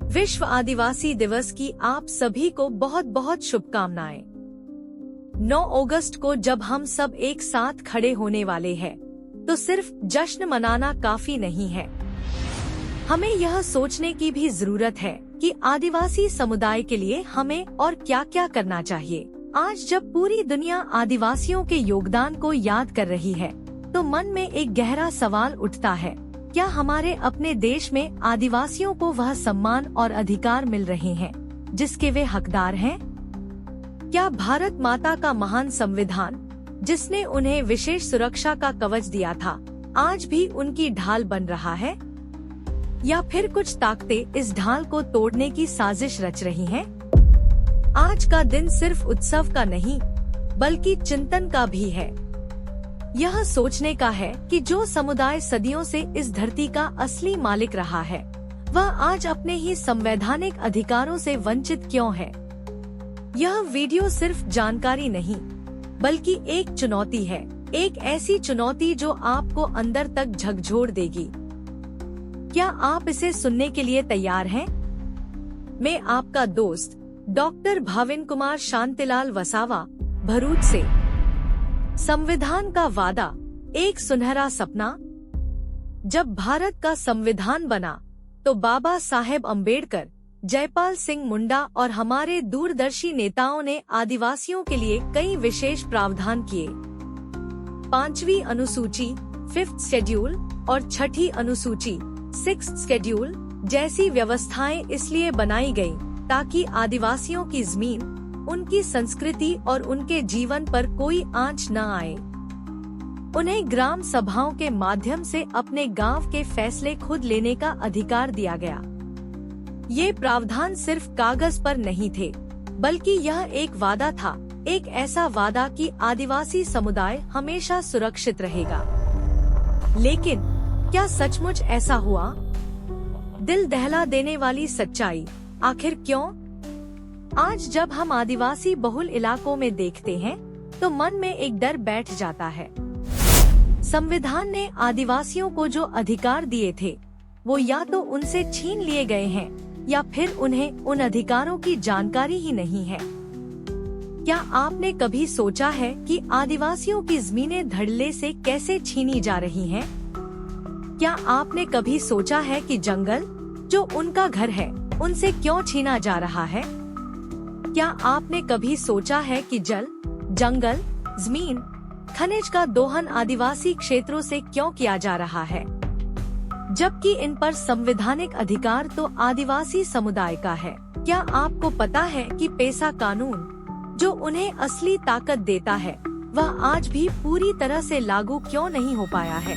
विश्व आदिवासी दिवस की आप सभी को बहुत बहुत शुभकामनाएं। 9 अगस्त को जब हम सब एक साथ खड़े होने वाले हैं, तो सिर्फ जश्न मनाना काफी नहीं है। हमें यह सोचने की भी जरूरत है कि आदिवासी समुदाय के लिए हमें और क्या क्या करना चाहिए। आज जब पूरी दुनिया आदिवासियों के योगदान को याद कर रही है, तो मन में एक गहरा सवाल उठता है, क्या हमारे अपने देश में आदिवासियों को वह सम्मान और अधिकार मिल रहे हैं जिसके वे हकदार हैं? क्या भारत माता का महान संविधान, जिसने उन्हें विशेष सुरक्षा का कवच दिया था, आज भी उनकी ढाल बन रहा है? या फिर कुछ ताकतें इस ढाल को तोड़ने की साजिश रच रही हैं? आज का दिन सिर्फ उत्सव का नहीं, बल्कि चिंतन का भी है। यह सोचने का है कि जो समुदाय सदियों से इस धरती का असली मालिक रहा है, वह आज अपने ही संवैधानिक अधिकारों से वंचित क्यों है। यह वीडियो सिर्फ जानकारी नहीं, बल्कि एक चुनौती है, एक ऐसी चुनौती जो आपको अंदर तक झकझोर देगी। क्या आप इसे सुनने के लिए तैयार हैं? मैं आपका दोस्त डॉक्टर भाविन कुमार शांतिलाल वसावा, भरूच से। संविधान का वादा, एक सुनहरा सपना। जब भारत का संविधान बना, तो बाबा साहेब अम्बेडकर, जयपाल सिंह मुंडा और हमारे दूरदर्शी नेताओं ने आदिवासियों के लिए कई विशेष प्रावधान किए। 5वीं अनुसूची, 5th शेड्यूल और 6ठी अनुसूची, 6th शेड्यूल जैसी व्यवस्थाएं इसलिए बनाई गई ताकि आदिवासियों की जमीन, उनकी संस्कृति और उनके जीवन पर कोई आंच न आए। उन्हें ग्राम सभाओं के माध्यम से अपने गांव के फैसले खुद लेने का अधिकार दिया गया। ये प्रावधान सिर्फ कागज पर नहीं थे, बल्कि यह एक वादा था, एक ऐसा वादा कि आदिवासी समुदाय हमेशा सुरक्षित रहेगा। लेकिन क्या सचमुच ऐसा हुआ? दिल दहला देने वाली सच्चाई, आखिर क्यों? आज जब हम आदिवासी बहुल इलाकों में देखते हैं, तो मन में एक डर बैठ जाता है। संविधान ने आदिवासियों को जो अधिकार दिए थे, वो या तो उनसे छीन लिए गए हैं, या फिर उन्हें उन अधिकारों की जानकारी ही नहीं है। क्या आपने कभी सोचा है कि आदिवासियों की जमीनें धड़ल्ले से कैसे छीनी जा रही हैं? क्या आपने कभी सोचा है कि जंगल, जो उनका घर है, उनसे क्यों छीना जा रहा है? क्या आपने कभी सोचा है कि जल, जंगल, जमीन, खनिज का दोहन आदिवासी क्षेत्रों से क्यों किया जा रहा है, जबकि इन पर संवैधानिक अधिकार तो आदिवासी समुदाय का है? क्या आपको पता है कि पेसा कानून, जो उन्हें असली ताकत देता है, वह आज भी पूरी तरह से लागू क्यों नहीं हो पाया है?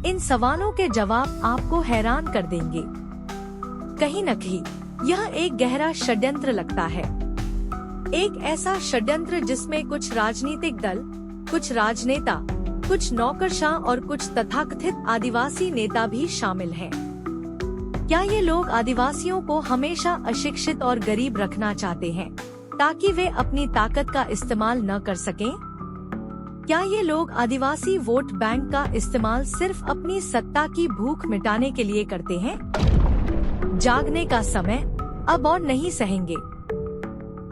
इन सवालों के जवाब आपको हैरान कर देंगे। कहीं न कहीं यह एक गहरा षड्यंत्र लगता है, एक ऐसा षड्यंत्र जिसमें कुछ राजनीतिक दल, कुछ राजनेता, कुछ नौकरशाह और कुछ तथाकथित आदिवासी नेता भी शामिल हैं। क्या ये लोग आदिवासियों को हमेशा अशिक्षित और गरीब रखना चाहते हैं, ताकि वे अपनी ताकत का इस्तेमाल न कर सकें? क्या ये लोग आदिवासी वोट बैंक का इस्तेमाल सिर्फ अपनी सत्ता की भूख मिटाने के लिए करते हैं? जागने का समय अब और नहीं सहेंगे।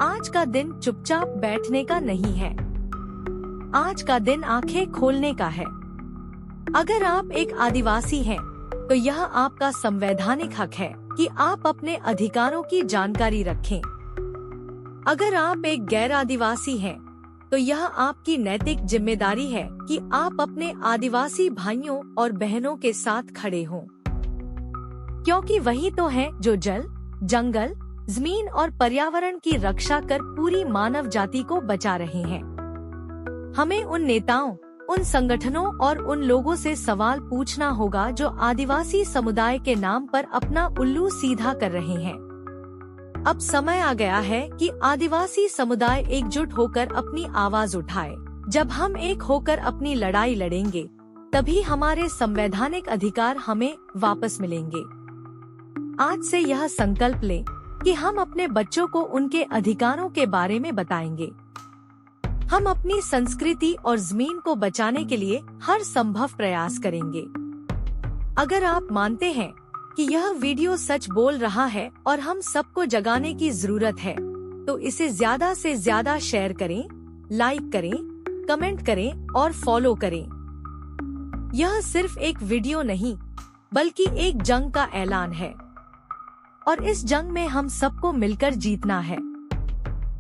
आज का दिन चुपचाप बैठने का नहीं है, आज का दिन आंखें खोलने का है। अगर आप एक आदिवासी हैं, तो यह आपका संवैधानिक हक है कि आप अपने अधिकारों की जानकारी रखें। अगर आप एक गैर आदिवासी हैं, तो यह आपकी नैतिक जिम्मेदारी है कि आप अपने आदिवासी भाइयों और बहनों के साथ खड़े हों, क्योंकि वही तो हैं जो जल, जंगल, जमीन और पर्यावरण की रक्षा कर पूरी मानव जाति को बचा रहे हैं। हमें उन नेताओं, उन संगठनों और उन लोगों से सवाल पूछना होगा जो आदिवासी समुदाय के नाम पर अपना उल्लू सीधा कर रहे हैं। अब समय आ गया है कि आदिवासी समुदाय एकजुट होकर अपनी आवाज उठाए। जब हम एक होकर अपनी लड़ाई लड़ेंगे, तभी हमारे संवैधानिक अधिकार हमें वापस मिलेंगे। आज से यह संकल्प लें कि हम अपने बच्चों को उनके अधिकारों के बारे में बताएंगे। हम अपनी संस्कृति और जमीन को बचाने के लिए हर संभव प्रयास करेंगे। अगर आप मानते हैं कि यह वीडियो सच बोल रहा है और हम सबको जगाने की जरूरत है। तो इसे ज्यादा से ज्यादा शेयर करें, लाइक करें, कमेंट करें और फॉलो करें। यह सिर्फ एक वीडियो नहीं बल्कि एक जंग का ऐलान है और इस जंग में हम सबको मिलकर जीतना है।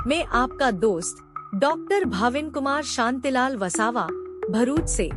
मैं आपका दोस्त डॉक्टर भाविन कुमार शांतिलाल वसावा, भरूच से।